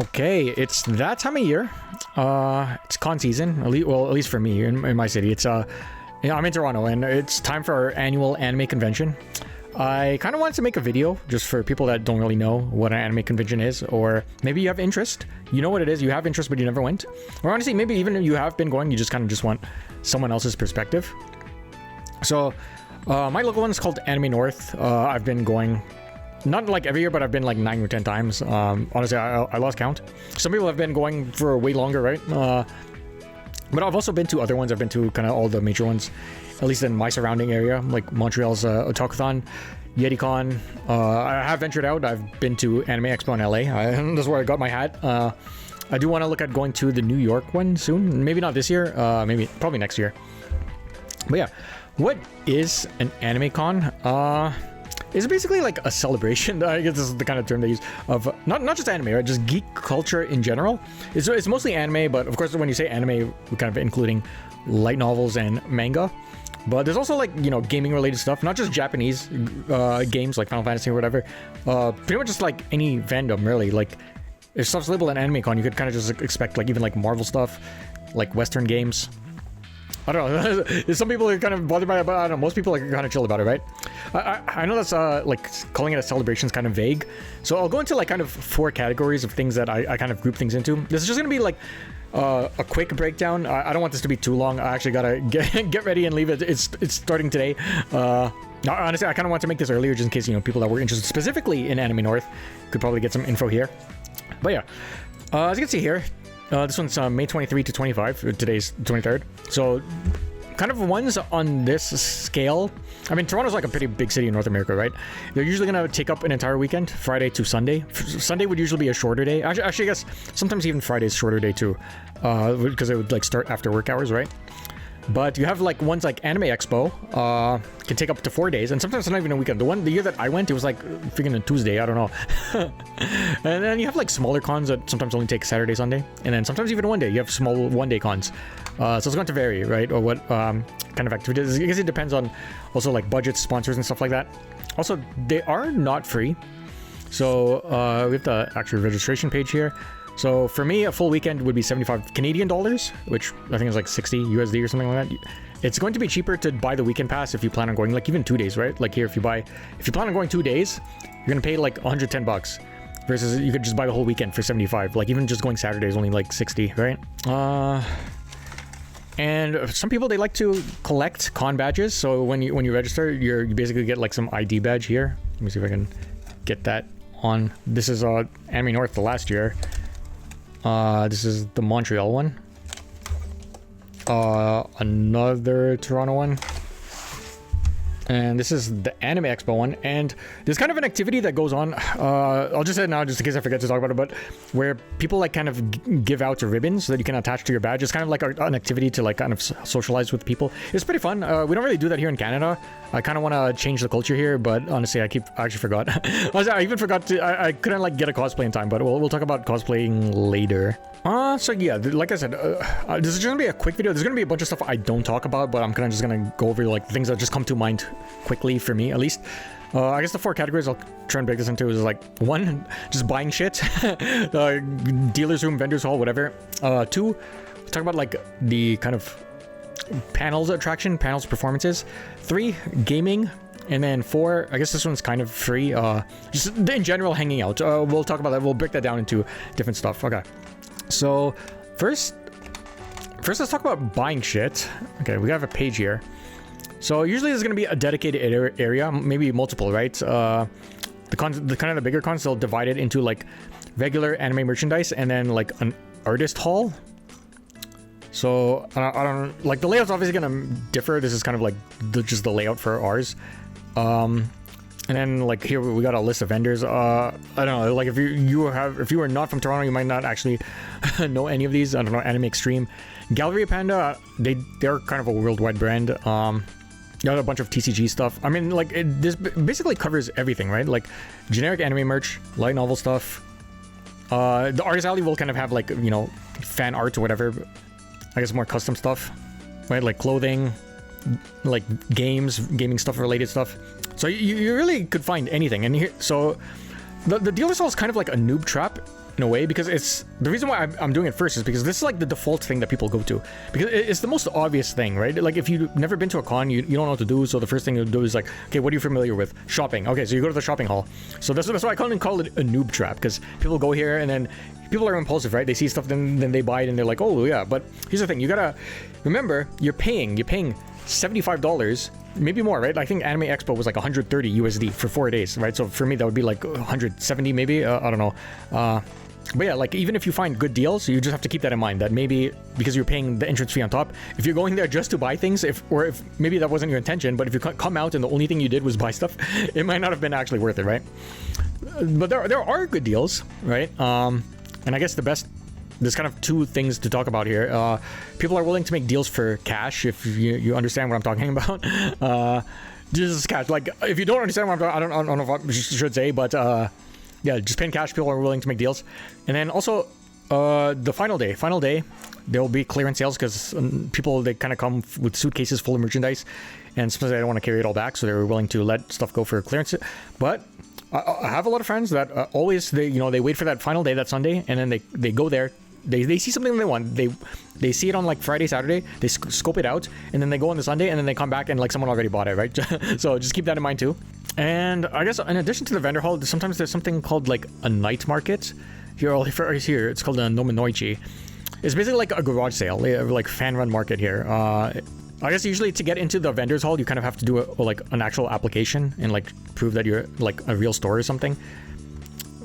Okay, it's that time of year. It's con season. At least for me in my city. I'm in Toronto, and it's time for our annual anime convention. I kind of wanted to make a video just for people that don't really know what an anime convention is, or maybe you have interest. You know what it is. You have interest, but you never went. Or honestly, maybe even if you have been going, you just kind of just want someone else's perspective. So, my local one is called Anime North. I've been going. Not like every year, but I've been like 9 or 10 times. Honestly, I lost count. Some people have been going for way longer, right? But I've also been to other ones. I've been to kind of all the major ones, at least in my surrounding area, like Montreal's Otakuthon, YetiCon. I have ventured out. I've been to Anime Expo in LA. That's where I got my hat. I do want to look at going to the New York one soon. Maybe not this year. Probably next year. But yeah, what is an anime con? It's basically like a celebration. I guess this is the kind of term they use of not just anime, right? Just geek culture in general. It's mostly anime, but of course when you say anime, we're kind of including light novels and manga. But there's also like, you know, gaming related stuff, not just Japanese games like Final Fantasy or whatever. Pretty much just like any fandom really. Like if stuff's labeled an anime con, you could kind of just expect like even like Marvel stuff, like Western games. I don't know. Some people are kind of bothered by it, but I don't know. Most people are kind of chill about it, right? I know that's like calling it a celebration is kind of vague. So I'll go into like kind of 4 categories of things that I kind of group things into. This is just gonna be like a quick breakdown. I don't want this to be too long. I actually gotta get ready and leave it. It's starting today. Honestly, I kind of want to make this earlier just in case, you know, people that were interested specifically in Anime North could probably get some info here. But yeah, as you can see here. This one's May 23 to 25. Today's 23rd. So, kind of ones on this scale. I mean, Toronto's like a pretty big city in North America, right? They're usually going to take up an entire weekend, Friday to Sunday. Sunday would usually be a shorter day. Actually, I guess sometimes even Friday's a shorter day too, because it would like start after work hours, right? But you have like ones like Anime Expo, can take up to 4 days, and sometimes it's not even a weekend. The year that I went, it was like freaking a Tuesday, I don't know. And then you have like smaller cons that sometimes only take Saturday, Sunday, and then sometimes even one day. You have small one-day cons. So it's going to vary, right? Or what kind of activities. I guess it depends on also like budgets, sponsors, and stuff like that. Also, they are not free. So we have the actual registration page here. So for me, a full weekend would be 75 Canadian dollars, which I think is like 60 USD or something like that. It's going to be cheaper to buy the weekend pass if you plan on going like even 2 days, right? Like here, if you plan on going 2 days, you're gonna pay like 110 bucks, versus you could just buy the whole weekend for 75. Like even just going Saturday is only like 60, right? And some people, they like to collect con badges. So when you register, you basically get like some ID badge here. Let me see if I can get that on. This is Anime North the last year. This is the Montreal one. Another Toronto one. And this is the Anime Expo one. And there's kind of an activity that goes on. I'll just say it now just in case I forget to talk about it, but where people like kind of give out ribbons that you can attach to your badge. It's kind of like an activity to like kind of socialize with people. It's pretty fun. We don't really do that here in Canada. I kind of want to change the culture here, but honestly, I actually forgot. I even forgot to, I couldn't like get a cosplay in time, but we'll talk about cosplaying later. So yeah, like I said, this is just gonna be a quick video. There's gonna be a bunch of stuff I don't talk about, but I'm kind of just gonna go over like things that just come to mind quickly for me, at least. I guess the 4 categories I'll try and break this into is like 1, just buying shit, dealer's room, vendor's hall, whatever. 2, talk about like the kind of panels performances. 3, gaming. And then 4, I guess this one's kind of free. Just in general, hanging out. We'll talk about that. We'll break that down into different stuff. Okay. So first let's talk about buying shit. Okay, we have a page here. So usually there's going to be a dedicated area, maybe multiple, right? The kind of the bigger cons, they'll divide it into like regular anime merchandise and then like an artist hall. So I don't like the layout's obviously going to differ. This is kind of like just the layout for ours. And then like here we got a list of vendors. I don't know, like if you are not from Toronto, you might not actually know any of these. I don't know, Anime Extreme, Galleria Panda. They're kind of a worldwide brand. You got a bunch of TCG stuff. I mean, like this basically covers everything, right? Like generic anime merch, light novel stuff. The Artist Alley will kind of have like, you know, fan art or whatever. I guess more custom stuff, right? Like clothing, like gaming stuff, related stuff. So you really could find anything. And here, so the dealer's hall is kind of like a noob trap in a way, because it's the reason why I'm doing it first is because this is like the default thing that people go to, because it's the most obvious thing, right? Like if you've never been to a con, you don't know what to do, so the first thing you do is like, okay, what are you familiar with? Shopping. Okay, so you go to the shopping hall. So that's why I call it a noob trap, because people go here and then people are impulsive, right? They see stuff, then they buy it and they're like, oh yeah. But here's the thing, you gotta remember, you're paying $75, maybe more, right? I think Anime Expo was like 130 USD for 4 days, right? So for me, that would be like 170 maybe. I don't know. But yeah, like even if you find good deals, you just have to keep that in mind, that maybe because you're paying the entrance fee on top, if you're going there just to buy things, if maybe that wasn't your intention, but if you come out and the only thing you did was buy stuff, it might not have been actually worth it, right? But there are good deals, right? And I guess there's kind of two things to talk about here. People are willing to make deals for cash, if you understand what I'm talking about. Just cash. Like if you don't understand what I'm talking, I don't know if I should say, but yeah, just paying cash. People are willing to make deals. And then also the final day, there will be clearance sales, because people, they kind of come with suitcases full of merchandise, and sometimes they don't want to carry it all back, so they're willing to let stuff go for clearance. But I have a lot of friends that always they wait for that final day, that Sunday, and then they go there. They see something they want. They see it on like Friday, Saturday. They scope it out, and then they go on the Sunday, and then they come back and like someone already bought it, right? So just keep that in mind too. And I guess in addition to the vendor hall, sometimes there's something called like a night market. Here, it's called a Nominoichi. It's basically like a garage sale, like fan run market here. I guess usually to get into the vendors hall, you kind of have to do like an actual application and like prove that you're like a real store or something.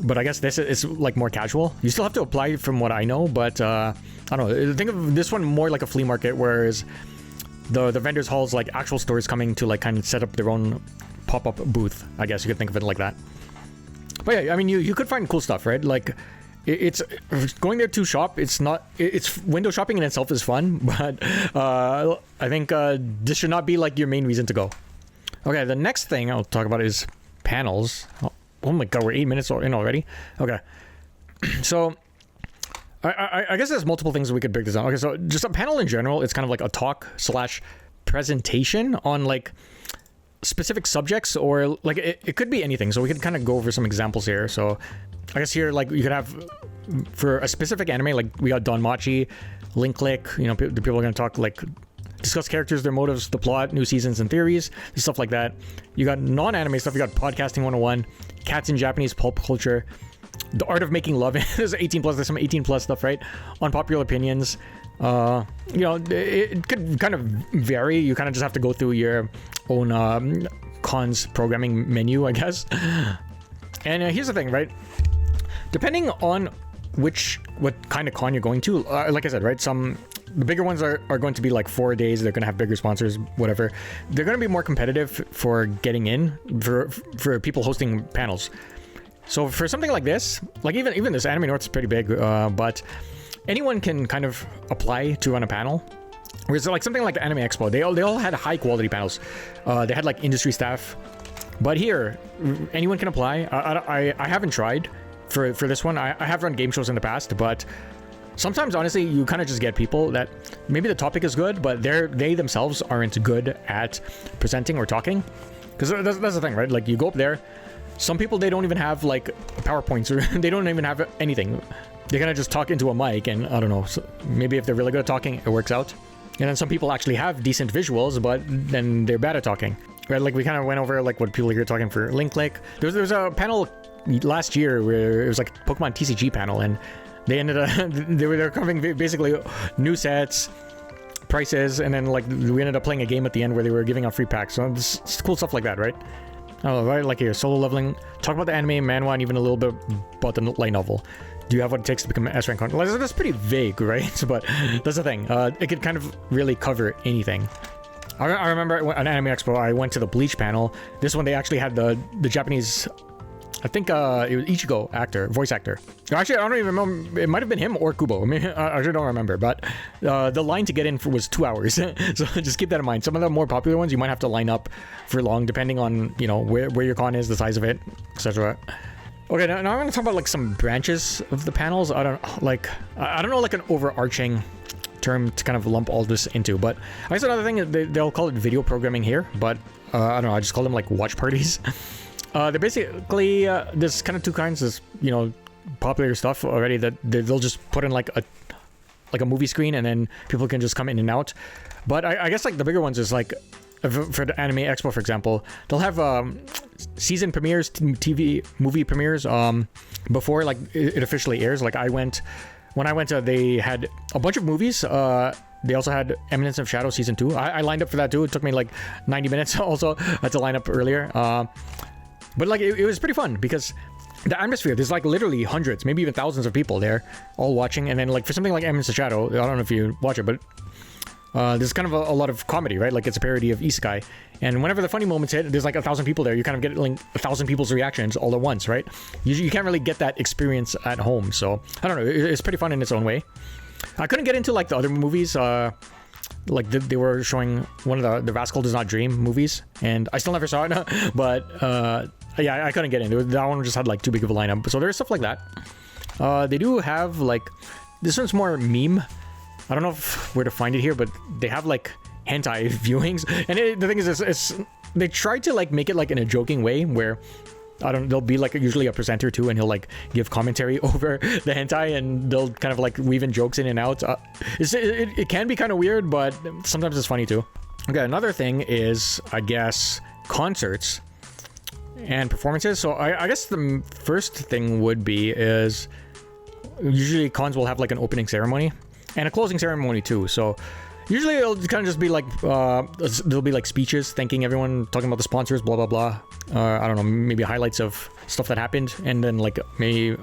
But I guess this is like more casual. You still have to apply from what I know, but I don't know. Think of this one more like a flea market, whereas the vendors hall is like actual stores coming to like kind of set up their own pop-up booth. I guess you could think of it like that. But yeah, I mean, you could find cool stuff, right? Like it's going there to shop. It's window shopping in itself is fun, but I think this should not be like your main reason to go. Okay, the next thing I'll talk about is panels. Oh my god, we're 8 minutes in already. Okay, so I guess there's multiple things we could break this down. Okay, so just a panel in general, it's kind of like a talk / presentation on like specific subjects, or like it could be anything. So we could kind of go over some examples here. So I guess here, like you could have for a specific anime, like we got Danmachi, Link Click. The people are going to talk like discuss characters, their motives, the plot, new seasons and theories, stuff like that. You got non-anime stuff. You got Podcasting 101, Cats in Japanese Pulp Culture, The Art of Making Love. There's 18 plus. There's some 18 plus stuff, right? Unpopular opinions. It could kind of vary. You kind of just have to go through your own cons programming menu, I guess. And here's the thing, right? Depending on what kind of con you're going to, like I said, right? The bigger ones are going to be like 4 days. They're going to have bigger sponsors, whatever. They're going to be more competitive for getting in for people hosting panels. So for something like this, like even this Anime North is pretty big, but anyone can kind of apply to run a panel. Whereas like something like the Anime Expo, they all had high quality panels. They had like industry staff, but here anyone can apply. I haven't tried for this one. I have run game shows in the past, but sometimes honestly you kind of just get people that maybe the topic is good, but they themselves aren't good at presenting or talking. Because that's the thing, right? Like you go up there, some people, they don't even have like PowerPoints, or they don't even have anything. They kind of just talk into a mic, and I don't know, so maybe if they're really good at talking, it works out. And then some people actually have decent visuals, but then they're bad at talking, right? Like we kind of went over like what people here talking for Link Click. There was a panel last year where it was like Pokemon TCG panel, and they ended up they were covering basically new sets, prices, and then like we ended up playing a game at the end where they were giving out free packs. So it's cool stuff like that, right? Oh, right, like here, solo leveling, talk about the anime, manhwa, and even a little bit about the light novel. Do you have what it takes to become an S-rank hunter? Like, that's pretty vague, right? But that's the thing. It could kind of really cover anything. I remember at Anime Expo, I went to the Bleach panel. This one, they actually had the Japanese, I think it was Ichigo voice actor. Actually, I don't even remember. It might have been him or Kubo. I mean, I actually don't remember. But the line to get in was 2 hours. So just keep that in mind. Some of the more popular ones, you might have to line up for long, depending on, where your con is, the size of it, etc. Okay, now I'm going to talk about like some branches of the panels. I don't know like an overarching term to kind of lump all this into, but I guess another thing is they'll call it video programming here, but I don't know, I just call them like watch parties. They're basically there's kind of two kinds. There's popular stuff already that they'll just put in like a movie screen, and then people can just come in and out. But I guess like the bigger ones is like for the Anime Expo, for example, they'll have season premieres, TV movie premieres before like it officially airs. Like when I went, they had a bunch of movies. They also had Eminence of Shadow season 2. I lined up for that too. It took me like 90 minutes. Also, I had to line up earlier. But like it was pretty fun because the atmosphere, there's like literally hundreds, maybe even thousands of people there all watching. And then like for something like Eminence of Shadow, I don't know if you watch it, but there's kind of a lot of comedy, right? Like it's a parody of Isekai. And whenever the funny moments hit, there's like 1,000 people there. You kind of get like 1,000 people's reactions all at once, right? You can't really get that experience at home. So I don't know. It's pretty fun in its own way. I couldn't get into like the other movies. Like they were showing one of the Rascal Does Not Dream movies, and I still never saw it. But yeah, I couldn't get into it. That one just had like too big of a lineup. So there's stuff like that. They do have like, this one's more meme. I don't know where to find it here, but they have like hentai viewings, and the thing is, they try to like make it like in a joking way where there'll be like usually a presenter too, and he'll like give commentary over the hentai, and they'll kind of like weave in jokes in and out. It can be kind of weird, but sometimes it's funny too. Okay, another thing is, I guess, concerts and performances. So I guess the first thing would be is usually cons will have like an opening ceremony and a closing ceremony too. So usually it'll kind of just be like there'll be like speeches thanking everyone, talking about the sponsors, blah blah blah. I don't know, maybe highlights of stuff that happened, and then like maybe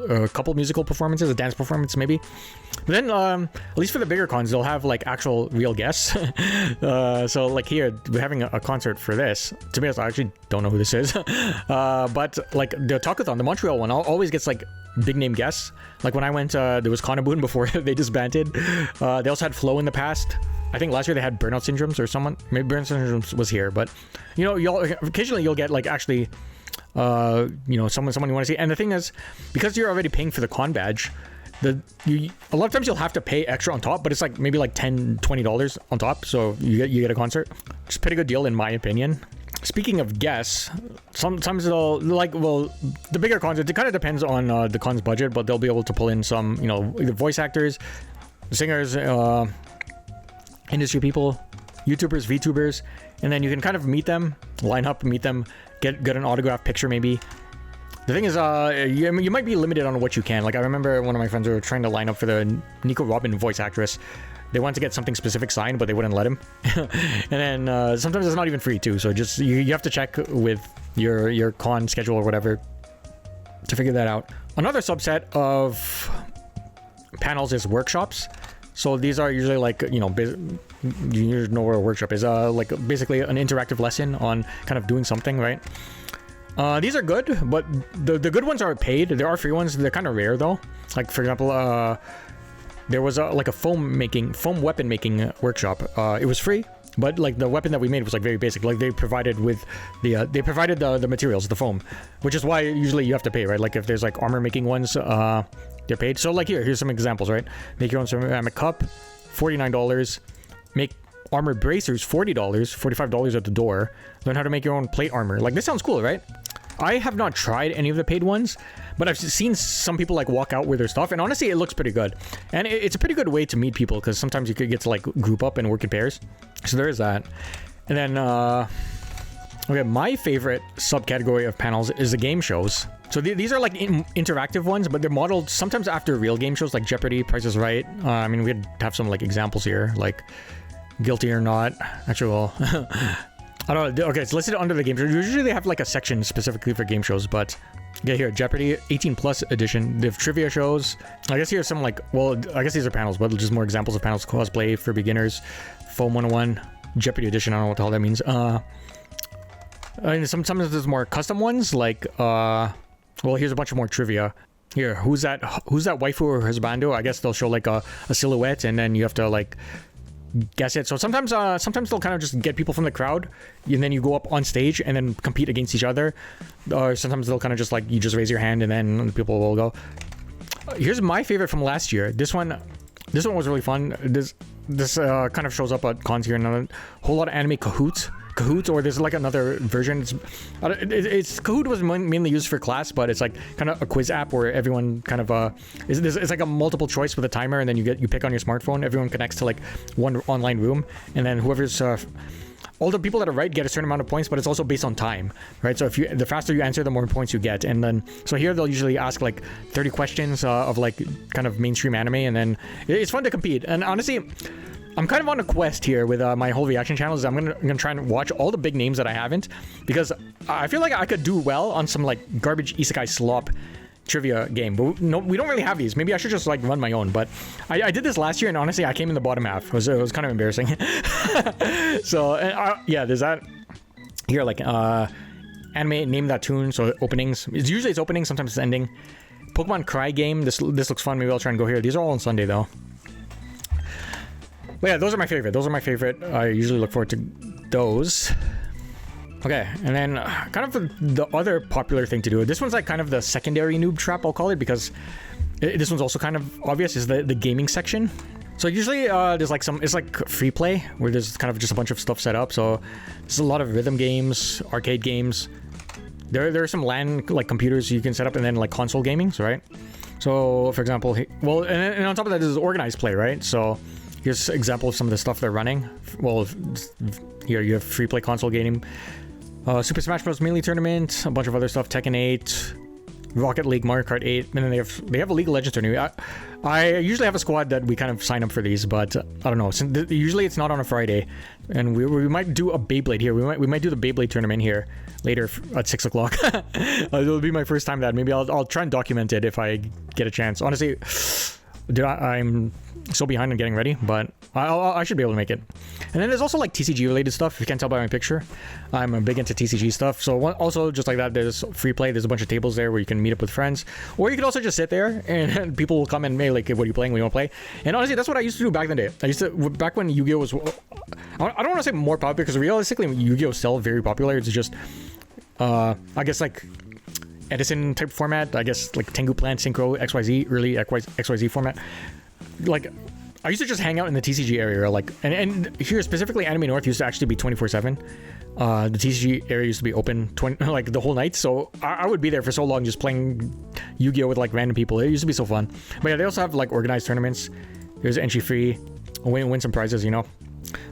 a couple musical performances, a dance performance maybe. But then at least for the bigger cons, they'll have like actual real guests. So like here we're having a concert for this. To be honest, I actually don't know who this is. But like the Talkathon, the Montreal one, always gets like big name guests. Like when I went, there was Konaboon before they disbanded. They also had Flow in the past. I think last year they had Burnout Syndromes or someone. Maybe Burnout Syndromes was here, but you know, occasionally you'll get like actually, you know, someone you want to see. And the thing is, because you're already paying for the con badge, a lot of times you'll have to pay extra on top, but it's like maybe like $10-$20 on top, so you get a concert. It's a pretty good deal in my opinion. Speaking of guests, sometimes they'll like, well, the bigger cons, it kind of depends on the con's budget, but they'll be able to pull in some, you know, either voice actors, singers, industry people, YouTubers, VTubers, and then you can kind of meet them, line up, meet them, get an autograph picture maybe. The thing is, you might be limited on what you can. Like I remember one of my friends were trying to line up for the Nico Robin voice actress. They wanted to get something specific signed, but they wouldn't let him. And then sometimes it's not even free too. So just you have to check with your con schedule or whatever to figure that out. Another subset of panels is workshops. So these are usually like, you know know where a workshop is. Like basically an interactive lesson on kind of doing something, right? These are good, but the good ones are paid. There are free ones. They're kind of rare though. Like for example, there was like a foam weapon making workshop. It was free, but like the weapon that we made was like very basic. Like they provided the materials, the foam, which is why usually you have to pay, right? Like if there's like armor making ones, they're paid. So like here's some examples, right? Make your own ceramic cup, $49. Make armor bracers, $40, $45 at the door. Learn how to make your own plate armor. Like this sounds cool, right? I have not tried any of the paid ones, but I've seen some people like walk out with their stuff, and honestly it looks pretty good. And it's a pretty good way to meet people, because sometimes you could get to like group up and work in pairs. So there is that. And then okay, my favorite subcategory of panels is the game shows. So these are like interactive ones, but they're modeled sometimes after real game shows like Jeopardy, Price is Right. I mean, we'd have some like examples here, like Guilty or Not. Actually, well, I don't know. Okay, it's listed under the game show. Usually they have like a section specifically for game shows, but yeah, here, Jeopardy 18+ edition. They have trivia shows. I guess here's some like, well, I guess these are panels, but just more examples of panels. Cosplay for beginners, Foam 101, Jeopardy edition. I don't know what the hell that means. I mean, sometimes there's more custom ones, like, well, here's a bunch of more trivia. Here, who's that waifu or husbando? I guess they'll show like a silhouette, and then you have to like guess it. So sometimes they'll kind of just get people from the crowd, and then you go up on stage and then compete against each other. Or sometimes they'll kind of just like, you just raise your hand and then people will go. Here's my favorite from last year. This one was really fun. This kind of shows up at cons here. And a whole lot of anime cahoots. Kahoot, or there's like another version. It's Kahoot was mainly used for class, but it's like kind of a quiz app where everyone kind of it's like a multiple choice with a timer, and then you pick on your smartphone. Everyone connects to like one online room, and then whoever's all the people that are right get a certain amount of points, but it's also based on time, right? So if the faster you answer, the more points you get. And then so here they'll usually ask like 30 questions of like kind of mainstream anime, and then it's fun to compete. And honestly, I'm kind of on a quest here with my whole reaction channels. I'm gonna try and watch all the big names that I haven't, because I feel like I could do well on some like garbage isekai slop trivia game, but no, we don't really have these. Maybe I should just like run my own, but I did this last year, and honestly I came in the bottom half. It was kind of embarrassing. So yeah, there's that here, like anime name that tune. So openings, it's opening, sometimes it's ending. Pokemon Cry game, this looks fun. Maybe I'll try and go here. These are all on Sunday though. But yeah, those are my favorite. I usually look forward to those. Okay, and then kind of the other popular thing to do, this one's like kind of the secondary noob trap, I'll call it, because this one's also kind of obvious, is the gaming section. So usually there's like it's like free play, where there's kind of just a bunch of stuff set up. So there's a lot of rhythm games, arcade games. There are some LAN like computers you can set up, and then like console gaming, right? So for example, well, and on top of that, there's organized play, right? So here's an example of some of the stuff they're running. Well, here you have free play console gaming. Super Smash Bros. Melee Tournament, a bunch of other stuff, Tekken 8, Rocket League, Mario Kart 8, and then they have a League of Legends tournament. I usually have a squad that we kind of sign up for these, but I don't know. Usually it's not on a Friday, and we might do a Beyblade here. We might do the Beyblade tournament here later at 6 o'clock. It'll be my first time that. Maybe I'll try and document it if I get a chance. Honestly, dude, I'm so behind on getting ready, but I should be able to make it. And then there's also like TCG related stuff. If you can't tell by my picture, I'm big into TCG stuff. So also just like that, there's free play. There's a bunch of tables there where you can meet up with friends, or you can also just sit there and people will come and hey, like, what are you playing? What do you want to play? And honestly, that's what I used to do back in the day. Back when Yu-Gi-Oh was, I don't want to say more popular, because realistically Yu-Gi-Oh is still very popular. It's just I guess like Edison type format. I guess like Tengu Plan, Synchro, XYZ, early XYZ format. Like I used to just hang out in the TCG area, like, and here specifically Anime North used to actually be 24/7. The TCG area used to be open like the whole night, so I would be there for so long just playing Yu-Gi-Oh with like random people. It used to be so fun. But yeah, they also have like organized tournaments. There's entry free, win some prizes, you know.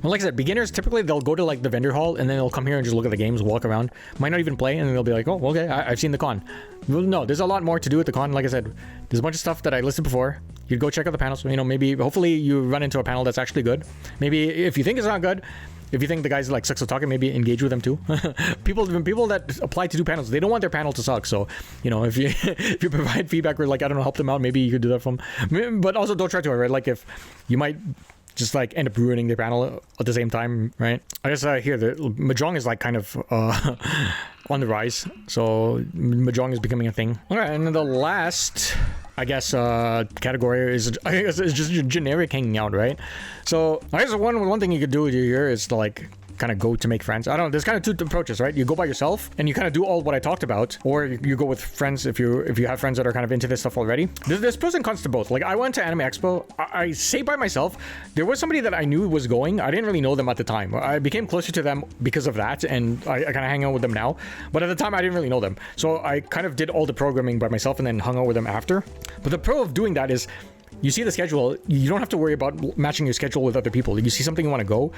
Well, like I said, beginners typically they'll go to like the vendor hall, and then they'll come here and just look at the games, walk around, might not even play, and then they'll be like, oh, okay, I've seen the con. Well, no, there's a lot more to do at the con. Like I said, there's a bunch of stuff that I listed before. You'd go check out the panels, you know, maybe hopefully you run into a panel that's actually good. Maybe if you think it's not good, if you think the guys like sucks at talking, maybe engage with them too. people that apply to do panels, they don't want their panel to suck. So, you know, if you if you provide feedback or like, I don't know, help them out, maybe you could do that from. But also don't try to, right? Like if you might just like end up ruining their panel at the same time, right? I guess here the Mahjong is like kind of on the rise, so Mahjong is becoming a thing. All right, and then the last, I guess, category is just generic hanging out, right? So I guess one thing you could do here is to like kind of go to make friends. I don't know, there's kind of two approaches, right? You go by yourself and you kind of do all what I talked about, or you go with friends if you have friends that are kind of into this stuff already. There's pros and cons to both. Like I went to Anime Expo, I say by myself. There was somebody that I knew was going. I didn't really know them at the time. I became closer to them because of that, and I kind of hang out with them now, but at the time I didn't really know them, so I kind of did all the programming by myself and then hung out with them after. But the pro of doing that is you see the schedule, you don't have to worry about matching your schedule with other people. You see something you want to go,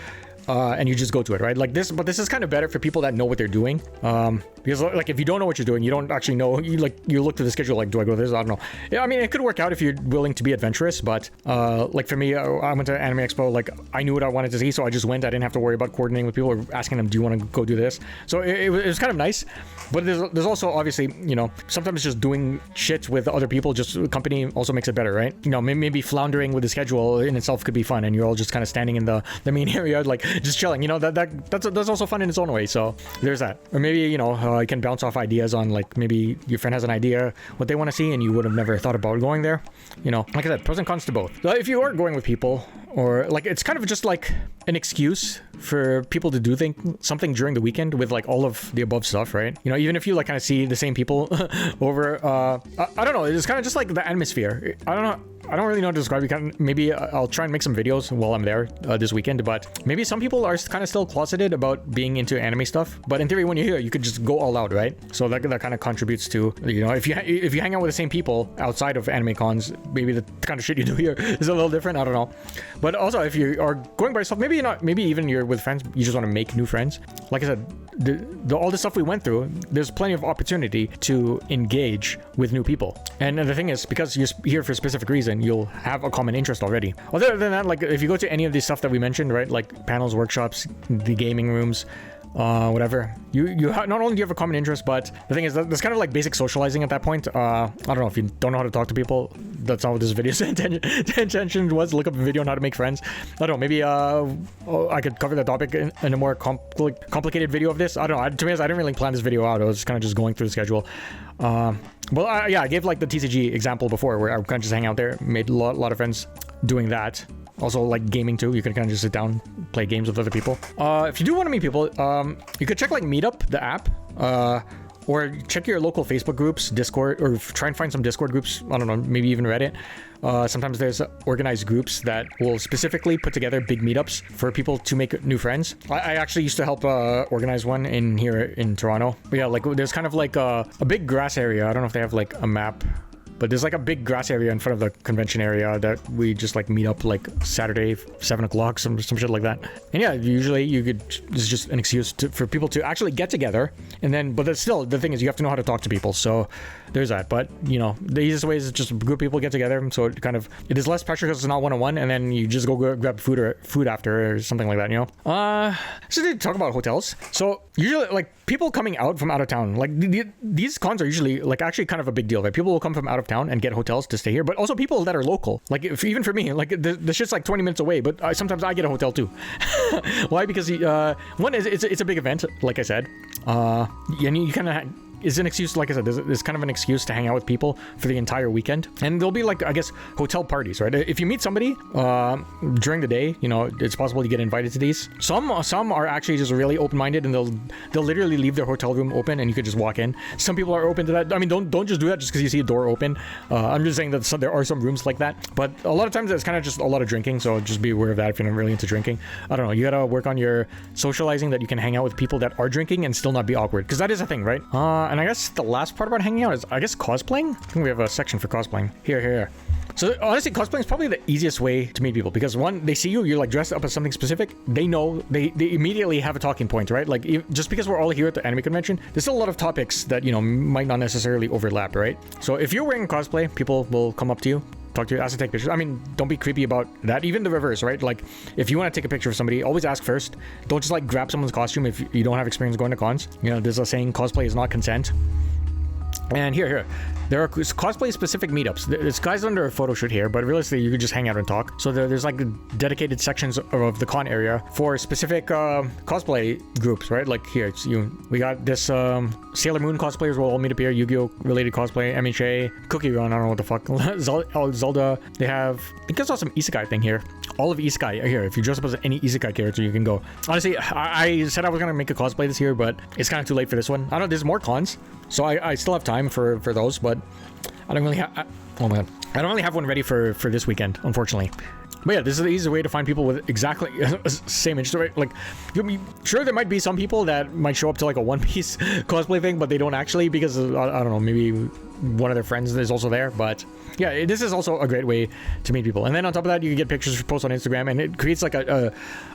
and you just go to it, right? Like this, but this is kind of better for people that know what they're doing. Because like if you don't know what you're doing, you don't actually know. You look to the schedule, like, do I go to this? I don't know. Yeah, I mean, it could work out if you're willing to be adventurous, but like for me, I went to Anime Expo. Like I knew what I wanted to see, so I just went. I didn't have to worry about coordinating with people or asking them, do you want to go do this? So it was kind of nice. But there's also obviously, you know, sometimes just doing shit with other people, just company also makes it better, right? You know, maybe floundering with the schedule in itself could be fun, and you're all just kind of standing in the main area, like just chilling. You know, that's also fun in its own way. So there's that. Or maybe, you know, you can bounce off ideas on, like, maybe your friend has an idea what they want to see and you would have never thought about going there. You know, like I said, pros and cons to both. So if you are going with people, or like it's kind of just like an excuse for people to do something during the weekend with like all of the above stuff, right? You know, even if you like kind of see the same people over, I don't know, it's kind of just like the atmosphere. I don't know. I don't really know how to describe it. Maybe I'll try and make some videos while I'm there this weekend, but maybe some people are kind of still closeted about being into anime stuff. But in theory, when you're here, you could just go all out, right? So that kind of contributes to, you know, if you hang out with the same people outside of anime cons, maybe the kind of shit you do here is a little different. I don't know. But also, if you are going by yourself, maybe you're not. Maybe even you're with friends. You just want to make new friends. Like I said, all the stuff we went through, there's plenty of opportunity to engage with new people. And the thing is, because you're here for a specific reason, you'll have a common interest already. Other than that, like if you go to any of these stuff that we mentioned, right, like panels, workshops, the gaming rooms, whatever, you not only do you have a common interest, but the thing is that there's kind of like basic socializing at that point. I don't know, if you don't know how to talk to people, that's not what this video's intention was. Look up a video on how to make friends. I don't know, maybe I could cover the topic in a more complicated video of this. I don't know. To be honest, I didn't really plan this video out. I was kind of just going through the schedule. Well, yeah, I gave like the TCG example before, where I kind of just hang out there, made a lot of friends doing that. Also, like gaming too, you can kind of just sit down, play games with other people. If you do want to meet people, you could check like Meetup, the app, or check your local Facebook groups, Discord, or try and find some Discord groups. I don't know, maybe even Reddit. Sometimes there's organized groups that will specifically put together big meetups for people to make new friends. I actually used to help organize one in here in Toronto. But yeah, like there's kind of like a big grass area. I don't know if they have like a map, but there's like a big grass area in front of the convention area that we just like meet up like Saturday, 7 o'clock, some shit like that. And yeah, usually you could, it's just an excuse for people to actually get together. And then, but still, the thing is you have to know how to talk to people. So there's that. But you know, the easiest way is just a group of people get together. So it is less pressure because it's not one-on-one, and then you just go grab food after or something like that, you know? So they talk about hotels. So usually like people coming out from out of town, like these cons are usually like actually kind of a big deal, right? People will come from out of town and get hotels to stay here, but also people that are local. Like even for me, like the shit's like 20 minutes away, but sometimes I get a hotel too. Why? Because one is it's a big event, like I said. And you kind of is an excuse, like I said, there's kind of an excuse to hang out with people for the entire weekend. And there'll be like, I guess, hotel parties, right? If you meet somebody during the day, you know, it's possible you get invited to these. Some are actually just really open-minded, and they'll literally leave their hotel room open and you could just walk in. Some people are open to that. I mean, don't just do that just because you see a door open. I'm just saying that there are some rooms like that, but a lot of times it's kind of just a lot of drinking, so just be aware of that if you're not really into drinking. I don't know, you gotta work on your socializing, that you can hang out with people that are drinking and still not be awkward, because that is a thing, right? And I guess the last part about hanging out is, I guess, cosplaying. I think we have a section for cosplaying. Here. So honestly, cosplaying is probably the easiest way to meet people, because one, they see you're like dressed up as something specific. They know, they immediately have a talking point, right? Like just because we're all here at the anime convention, there's still a lot of topics that, you know, might not necessarily overlap, right? So if you're wearing cosplay, people will come up to you, talk to you, ask to take pictures. I mean, don't be creepy about that. Even the reverse, right? Like, if you want to take a picture of somebody, always ask first. Don't just like grab someone's costume if you don't have experience going to cons. You know, there's a saying, cosplay is not consent. And here, there are cosplay specific meetups. This guy's under a photo shoot here, but realistically, you could just hang out and talk. So there's like dedicated sections of the con area for specific cosplay groups, right? Like here, we got this Sailor Moon cosplayers will all meet up here. Yu-Gi-Oh related cosplay, MHA, Cookie Run, I don't know what the fuck, Zelda. They have, I think I saw some isekai thing here. All of isekai are here. If you dress up as any isekai character, you can go. Honestly, I said I was gonna make a cosplay this year, but it's kind of too late for this one. I don't know, there's more cons, so I still have time for those, but I don't really have. Oh my god, I don't really have one ready for this weekend, unfortunately. But yeah, this is the easiest way to find people with exactly same interest, right? Like, sure, there might be some people that might show up to like a One Piece cosplay thing, but they don't actually, because I don't know, maybe one of their friends is also there. But yeah, this is also a great way to meet people. And then on top of that, you can get pictures post on Instagram, and it creates like a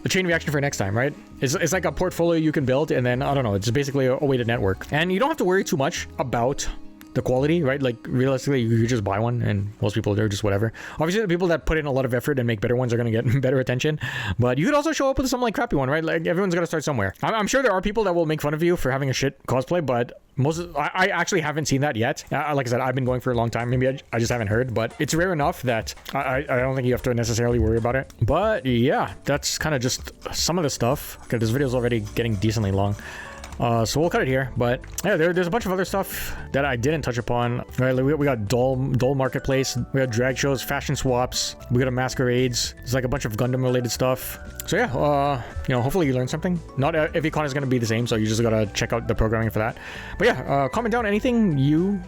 chain reaction for next time, right? It's like a portfolio you can build, and then I don't know, it's basically a way to network. And you don't have to worry too much about the quality, right? Like realistically, you just buy one, and most people are just whatever. Obviously, the people that put in a lot of effort and make better ones are going to get better attention, but you could also show up with some like crappy one, right? Like everyone's got to start somewhere. I'm sure there are people that will make fun of you for having a shit cosplay, but I actually haven't seen that yet. Like I said, I've been going for a long time. Maybe I just haven't heard, but it's rare enough that I don't think you have to necessarily worry about it. But yeah, that's kind of just some of the stuff. Okay, this video is already getting decently long. So we'll cut it here. But yeah, there's a bunch of other stuff that I didn't touch upon. Right, like we got Dull Marketplace, we got drag shows, fashion swaps, we got a masquerades. There's like a bunch of Gundam related stuff. So yeah, you know, hopefully you learned something. Not every con is going to be the same, so you just gotta check out the programming for that. But yeah, comment down anything you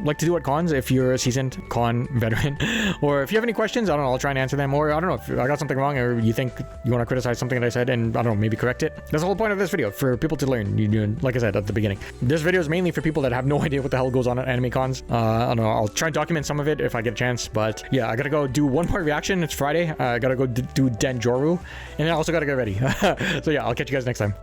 like to do at cons if you're a seasoned con veteran, or if you have any questions, I don't know, I'll try and answer them, or I don't know if I got something wrong, or you think you want to criticize something that I said and I don't know, maybe correct it. That's the whole point of this video, for people to learn. Like I said at the beginning, this video is mainly for people that have no idea what the hell goes on at anime cons. I don't know, I'll try and document some of it if I get a chance, but yeah, I gotta go do one more reaction. It's Friday. I gotta go do Denjoru, and then I also gotta get ready. So yeah, I'll catch you guys next time.